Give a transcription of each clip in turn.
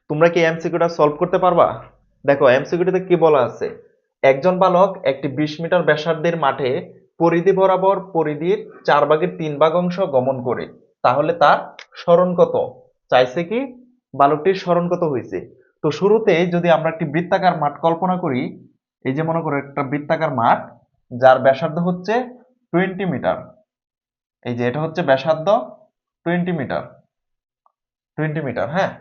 তোমরা কি এমসিকিউটা সলভ করতে পারবা? দেখো এমসিকিউতে কি বলা আছে, একজন বালক একটি 20 মিটার ব্যাসার্ধের মাঠে পরিধি বরাবর পরিধির 4/3 অংশ গমন করে, তাহলে তার সরণ কত? চাইছে কি বালকটির সরণ কত হয়েছে। তো শুরুতে যদি আমরা একটি বৃত্তাকার মাঠ কল্পনা করি, এই যে মনে করো একটা বৃত্তাকার মাঠ যার ব্যাসার্ধ হচ্ছে 20 মিটার, এই যে এটা হচ্ছে ব্যাসার্ধ 20 মিটার, 20 মিটার। হ্যাঁ,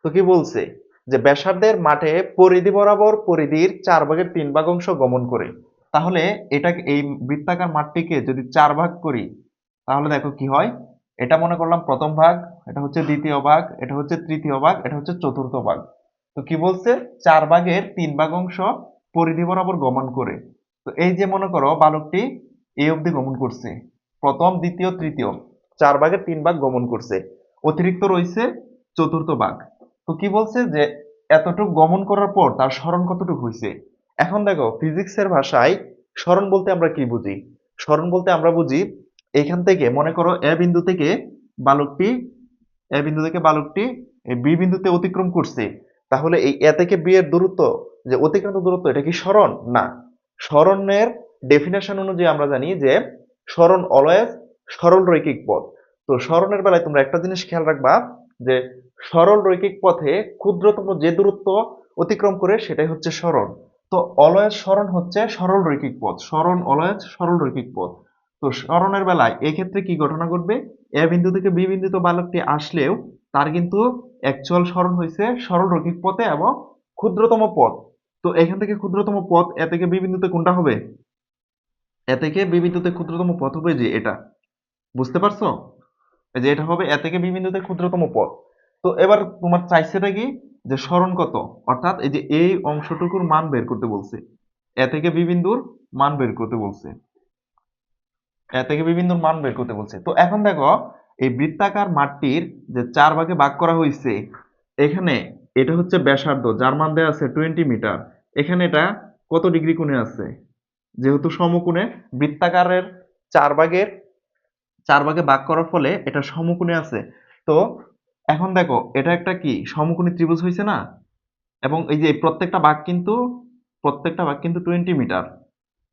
তো কি বলছে যে ব্যাসার্ধের মাঠে পরিধি বরাবর পরিধির 4/3 অংশ গমন করে, তাহলে এটাকে এই বৃত্তাকার মাঠটিকে যদি 4 ভাগ করি তাহলে দেখো কি হয়। এটা মনে করলাম প্রথম ভাগ, এটা হচ্ছে দ্বিতীয় ভাগ, এটা হচ্ছে তৃতীয় ভাগ, এটা হচ্ছে চতুর্থ ভাগ। তো কি বলছে 4/3 অংশ পরিধি বরাবর গমন করে। তো এই যে মনে করো বালকটি এই অবধি গমন করছে, প্রথম দ্বিতীয় তৃতীয় 4/3 গমন করছে, অতিরিক্ত রয়েছে চতুর্থ ভাগ। তো কি বলছে যে এতটুকু গমন করার পর তার সরণ কতটুকু হয়েছে। এখন দেখো ফিজিক্সের ভাষায় সরণ বলতে আমরা কি বুঝি? সরণ বলতে আমরা বুঝি এখান থেকে মনে করো এ বিন্দু থেকে বালকটি এই বি বিন্দুতে অতিক্রম করছে, তাহলে এই এ থেকে বি এর দূরত্ব, যে অতিক্রান্ত দূরত্ব, এটা কি সরণ? না। সরণের ডেফিনেশন অনুযায়ী আমরা জানি যে সরণ অলওয়েজ সরল রৈখিক পথ। তো সরণের বেলায় তোমরা একটা জিনিস খেয়াল রাখবা যে সরল রৈখিক পথে ক্ষুদ্রতম যে দূরত্ব অতিক্রম করে সেটাই হচ্ছে সরণ। তো অলওয়েজ সরণ হচ্ছে সরল রৈখিক পথ, সরণ অলওয়েজ সরল রৈখিক পথ। তো সরণের বেলায় এক্ষেত্রে কি ঘটনা ঘটবে, এ বিন্দু থেকে বি বিন্দুতে বালকটি আসলেও তার কিন্তু অ্যাকচুয়াল সরণ হয়েছে সরল রৈখিক পথে এবং ক্ষুদ্রতম পথ। তো এখান থেকে ক্ষুদ্রতম পথ এ থেকে বি বিন্দুতে কোনটা হবে? এ থেকে বি বিন্দুতে ক্ষুদ্রতম পথ হবে যে এটা, বুঝতে পারছো? এই যে এটা হবে এ থেকে বি বিন্দুতে ক্ষুদ্রতম পথ। তো এবার তোমার চাইছেটা কি যে সরণ কত, অর্থাৎ এই যে এই অংশটুকুর মান বের করতে বলছে, এ থেকে বি বিন্দুর মান বের করতে বলছে, এ থেকে বি বিন্দুর মান বের করতে বলছে। তো এখন দেখো এই বৃত্তাকার মাঠটির যে 4 ভাগে ভাগ করা হয়েছে, এখানে এটা হচ্ছে ব্যাসার্ধ যার মান দেওয়া আছে 20 মিটার, এখানে এটা কত ডিগ্রি কোণে আছে, যেহেতু সমকোণে বৃত্তাকারের 4 ভাগের 4 ভাগে ভাগ করার ফলে এটা সমকোণে আছে। তো এখন দেখো এটা একটা কি সমকোণী ত্রিভুজ হয়েছে না, এবং এই যে প্রত্যেকটা ভাগ কিন্তু 20 মিটার,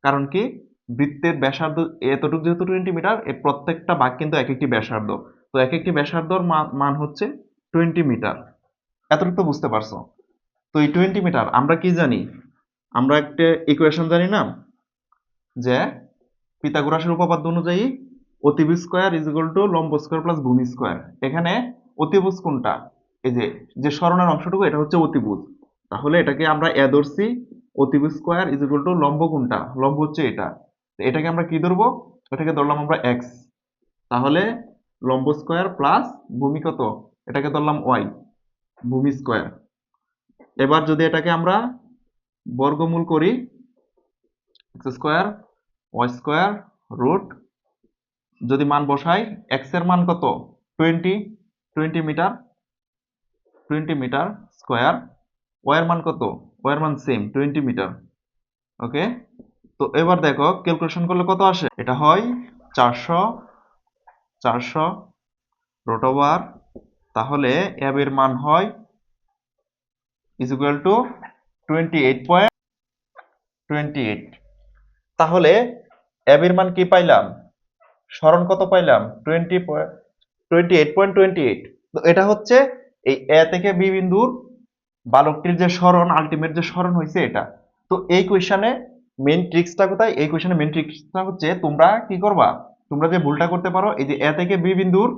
কারণ কি বৃত্তের ব্যাসার্ধ এতটুকু যেহেতু 20 মিটার, এর প্রত্যেকটা ভাগ কিন্তু এক একটি ব্যাসার্ধ। তো এক একটি ব্যাসার্ধর মান হচ্ছে 20 মিটার। এতটুকু তো বুঝতে পারছো? তো এই 20 মিটার আমরা কি জানি, আমরা একটা ইকুয়েশন জানি না, যে পিথাগোরাসের উপপাদ্য অনুযায়ী অতিভুজ স্কয়ার ইজ ইকুয়াল টু লম্ব স্কয়ার প্লাস ভূমি স্কয়ার। এখানে অতিভুজ কোনটা, এই যে যে সরণের অংশটুকু এটা হচ্ছে অতিভুজ, তাহলে এটাকে আমরা এ ধরছি, অতিভুজ স্কয়ার ইজ ইকুয়াল টু লম্ব কোনটা, লম্ব হচ্ছে এটা, তো এটাকে আমরা কি ধরবো, এটাকে ধরলাম আমরা এক্স, তাহলে লম্ব স্কয়ার প্লাস ভূমি কত, এটাকে ধরলাম ওয়াই, ভূমি স্কয়ার। এবার যদি এটাকে আমরা বর্গমূল করি, X square Y square root, যদি মান বসাই এক্স এর মান কত 20, 20 মিটার, 20 মিটার স্কয়ার, ওয়াই এর মান কত, ওয়াই এর মান সেম 20 মিটার। ওকে, তো এবার দেখো ক্যালকুলেশন করলে কত আসে, এটা হয় 400, 400 রুট ওভার, তাহলে এব এর মান হয় ইজ ইকুয়াল টু 28.28। তাহলে এব এর মান কি পাইলাম, সরণ কত পাইলাম 28.28। তো এটা হচ্ছে এই এ থেকে বি বিন্দুর বালকটির যে সরণ, আলটিমেট যে সরণ হয়েছে এটা। তো এই কোয়েশ্চনে মেইন ট্রিক্সটা কোথায়, এই কোয়েশ্চনে মেইন ট্রিক্সটা হচ্ছে তোমরা কি করবা, তোমরা যে ভুলটা করতে পারো এই যে এ থেকে বি বিন্দুর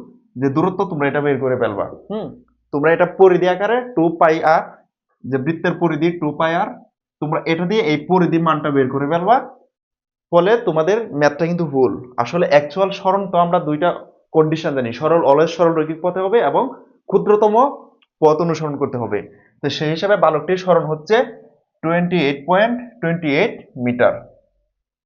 যে দূরত্ব তোমরা এটা বের করে ফেলবা। তোমরা এটা পরিধি আকারে 2 পাই আর, যে বৃত্তের পরিধি 2 পাই আর, তোমরা এটা দিয়ে এই পরিধি মানটা বের করে ফেলবা, ফলে তোমাদের ম্যাথটা কিন্তু ভুল। আসলে অ্যাকচুয়াল সরণ তো আমরা দুইটা কন্ডিশন জানি, সরল অলওয়েজ সরল রৈখিক পথে হবে এবং ক্ষুদ্রতম পথ অনুসরণ করতে হবে। তো সেই হিসাবে বালকটির সরণ হচ্ছে 28.28 মিটার।